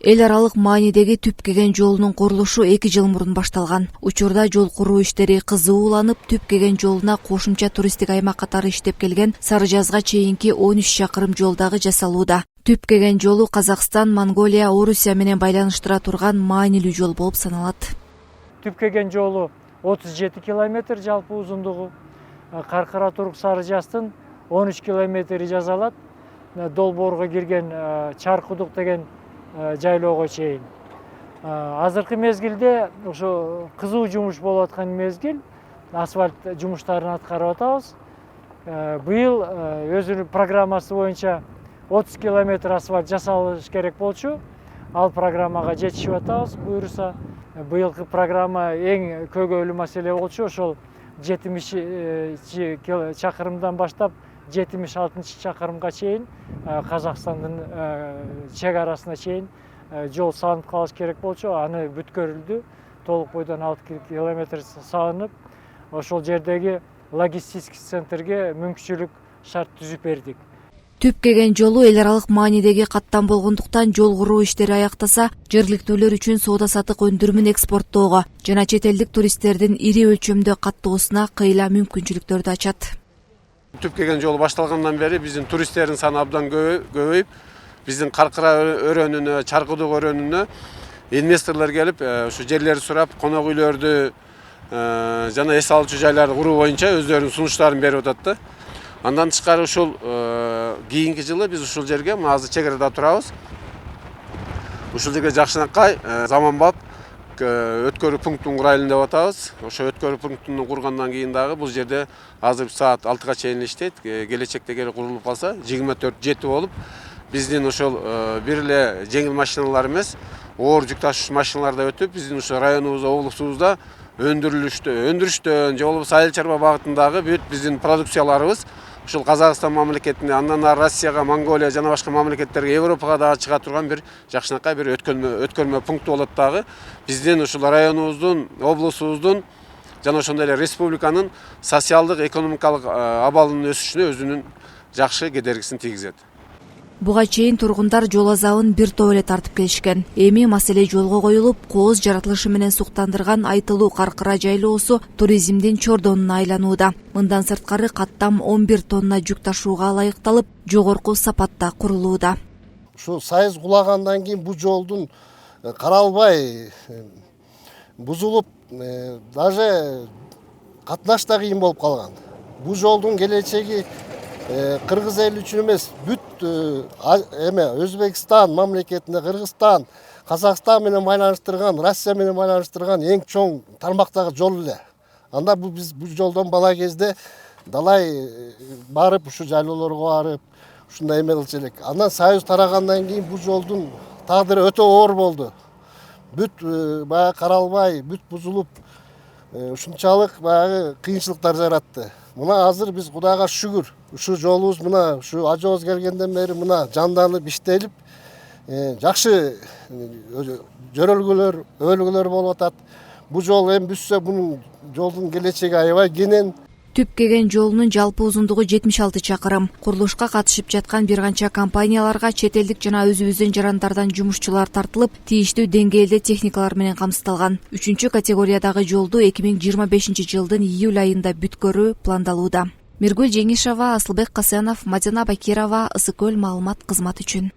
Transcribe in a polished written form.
Эл аралык маанидеги Түп Кеген жолунун курулушу 2 жыл мурун башталган. Учурда жол куруу иштери кызууланып, Түп Кеген жолуна кошумча туристтик аймак катары иштеп келген Сары Жазга чейинки 13 чакырым жол дагы жасалууда. Түп Кеген жолу Казакстан, Монголия, Орусия менен байланыштыра турган маанилүү жол болуп саналат. Түп Кеген жолу 37 километр жалпы узундугу. Каркара-Турук Сары Жаздын 13 километри жасалат. Долбоорго кирген Чаркудук деген жайлоого чейин. Азыркы мезгилде ошо кызуу жумуш болуп аткан мезгил, асфальт жумуштарын аткарып атабыз. Быйыл өзүнүн программасы боюнча 30 километр асфальт жасалыш керек болчу. Ал программага жетишип атабыз буюрса. Быйылкы программа эң көйгөйлүү маселе болчу. Ошол 70 чакырымдан баштап 76 чакырымга чейин Казакстандын чек арасына чейин жол салынып калыш керек болчу. Аны бүткөрүлдү. Толук бойдон 6 километр салынып, ошол жердеги логистический центрге мүмкүнчүлүк шарт түзүп бердик. Түп Кеген жолу эл аралык маанидеги каттам болгондуктан жол куруу иштери аяктаса, жергиликтүүлөр үчүн соода-саттык өндүрүмүн экспорттоого жана чет элдик туристтердин ири өлчөмдө каттоосуна кыйла мүмкүнчүлүктөрдү ачат. Түп Кеген жолу башталгандан бери биздин туристтердин саны абдан көбөйүп, биздин Каркыра өрөөнүнө, Чаркудук өрөөнүнө инвесторлор келип, ушу жерлерди сурап, конок үйлөрдү жана эс алуучу жайларды куруу боюнча өздөрүнүн сунуштарын берип атат да. Андан тышкары ушул кийинки жылы биз ушул жерге азыр чек арада турабыз. Ушул жерге жакшынакай заманбап өткөрүү пунктун курайлын деп атабыз. Ошо өткөрүү пунктун кургандан кийин дагы бул жерде азыр саат 6га чейин иштейт. Келечекте курулуп калса 24/7 болуп, биздин ошол бир эле жеңил машиналар эмес, оор жүк ташууч машиналар да өтүп, биздин ошо районубузда, облустубузда өндүрүштөн же болбосо айыл чарба багытындагы бүт биздин продукцияларыбыз ушул Казакстан мамлекетине, андан ары Россияга, Монголия жана башка мамлекеттерге, Европага дагы чыга турган бир жакшынакай бир өткөрмө пункту болот дагы. Биздин ушул районубуздун, облусубуздун жана ошондой эле республиканын социалдык, экономикалык абалынын өсүшүнө өзүнүн жакшы кедергисин тийгизет. Буга чейин тургундар жол азабын бир топ эле тартып келишкен. Эми маселе жолго коюлуп, кооз жаратылышы менен суктандырган айтылуу Каркыра жайлоосу туризмдин чордонуна айланууда. Мындан сырткары каттам 11 тонна жүк ташууга ылайыкталып, жогорку сапатта курулууда. Ушу сайыз кулагандан кийин бул жолдун каралбай бузулуп, даже катнаш да кыйын болуп калган. Бул жолдун келечеги Кыргыз эли үчүн эмес, бүт Өзбекстан мамлекетине, Кыргызстан, Казакстан менен байланыштырган, Россия менен байланыштырган эң чоң тармактагы жол эле. Анда биз бул жолдон бала кезде далай барып, ушу жайлоолорго барып, ушундай эме кылчу элек. Андан союз тарагандан кийин бул жолдун тагдыры өтө оор болду. Бүт баягы каралбай, бүт бузулуп, ушунчалык баягы кыйынчылыктар жаратты. Мына азыр биз Кудайга шүгүр, ушу жолубуз мына ушу ажообуз келгенден бери мына жанданып иштелип, жакшы жөрөлгөлөр болуп атат. Бул жол эми бүссө бунун жолдун келечеги аябай кенен. Түп Кеген жолунун жалпы узундугу 76 чакырым. Курулушка катышып жаткан бир канча компанияларга чет элдик жана өзүбүздүн жарандардан жумушчулар тартылып, тийиштүү деңгээлде техникалар менен камсыздалган. 3 категориядагы жолду 2025 жылдын июль айында бүткөрүү пландалууда. Миргүл Жеңишова, Асылбек Касенов, Мадина Бакирова, Ысык Көл маалымат кызматы үчүн.